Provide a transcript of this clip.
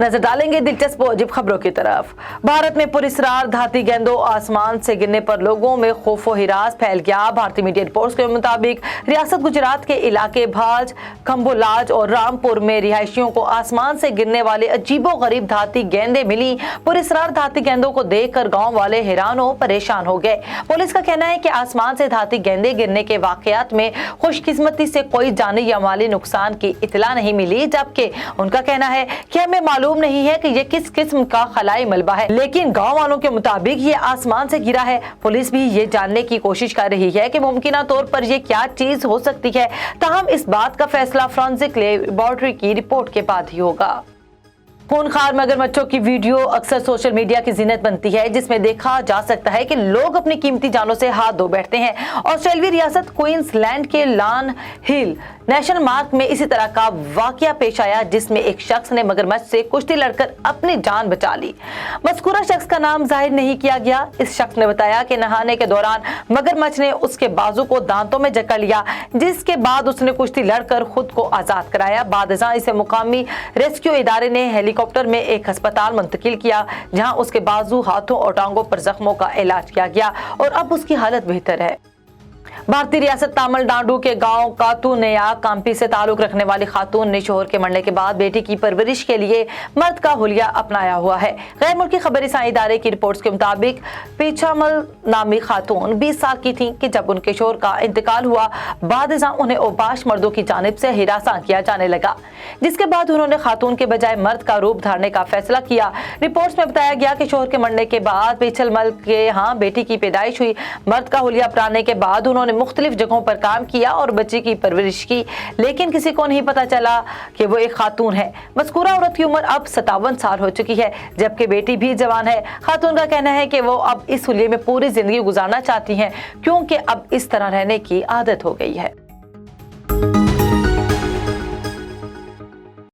नजर डालेंगे दिलचस्प और अजीब खबरों की तरफ। भारत में पुरस्कार धाती गेंदों आसमान से गिरने पर लोगों में खौफ व हिरास फैल गया। भारतीय मीडिया रिपोर्ट्स के मुताबिक रियासत गुजरात के इलाके भाज, खंभोलाज और रामपुर में रिहायशियों को आसमान से गिरने वाले अजीबोगरीब धाती गेंदें मिली। पुरस्कार धाती गेंदों को देखकर गांव वाले हैरान और परेशान हो गए। पुलिस का कहना है कि आसमान से धाती गेंदें गिरने के वाकयात में खुशकिस्मती से कोई जानी या माली नुकसान की इतला नहीं मिली, जबकि उनका कहना है कि हमें मालूम नहीं है कि ये किस किस्म का खलाई मलबा है, लेकिन गांव वालों के मुताबिक ये आसमान से गिरा है। पुलिस भी ये जानने की कोशिश कर रही है कि मुमकिन तौर पर ये क्या चीज हो सकती है। ताहम इस बात का फैसला फोरेंसिक लेबोरेटरी की रिपोर्ट के बाद ही होगा। खूनखार मगरमच्छों की वीडियो अक्सर सोशल मीडिया की जीनत बनती है, जिसमें देखा जा सकता है कि लोग अपनी कीमती जानों से हाथ धो बैठते हैं। ऑस्ट्रेलियाई रियासत क्वींसलैंड के लान हिल नेशनल मार्ग में इसी तरह का वाकया पेश आया, जिसमें एक शख्स ने मगरमच्छ से कुश्ती लड़कर अपनी जान बचा ली। मज़कूरा शख्स का नाम जाहिर नहीं किया गया। इस शख्स ने बताया कि नहाने के दौरान मगरमच्छ ने उसके बाजू को दांतों में जकड़ लिया, जिसके बाद उसने कुश्ती लड़कर खुद को आजाद कराया। बादशाह इसे मुकामी रेस्क्यू इदारे ने हेलीकॉप्टर में एक अस्पताल मुंतकिल किया, जहां उसके बाजू, हाथों और टांगों पर जख्मों का इलाज किया गया और अब उसकी हालत बेहतर है। भारतीय रियासत तमिलनाडु के गांव कातुनेया काम्पी से ताल्लुक रखने वाली खातून ने शोहर के मरने के बाद बेटी की परवरिश के लिए मर्द का हुलिया अपनाया हुआ है। गैर मुल्की खबरी साई इदारे की रिपोर्ट्स के मुताबिक पीछामल नामी खातून 20 साल की थी कि जब उनके शोहर का इंतकाल हुआ, बादशाह उन्हें ओबाश मर्दों की जानिब से हिरासा किया जाने लगा, जिसके बाद उन्होंने खातून के बजाय मर्द का रूप धारने का फैसला किया। रिपोर्ट्स में बताया गया कि शोहर के मरने के बाद पीछलमल के यहाँ बेटी की पैदाइश हुई। मर्द का हुलिया अपनाने के बाद उन्होंने मुख्तलिफ जगहों पर काम किया और बच्ची की परवरिश की, लेकिन किसी को नहीं पता चला कि वो एक खातून है। मज़कूरा औरत की उम्र अब 57 साल हो चुकी है, जबकि बेटी भी जवान है। खातून का कहना है कि वो अब इस हुलिये में पूरी जिंदगी गुजारना चाहती हैं, क्योंकि अब इस तरह रहने की आदत हो गई है।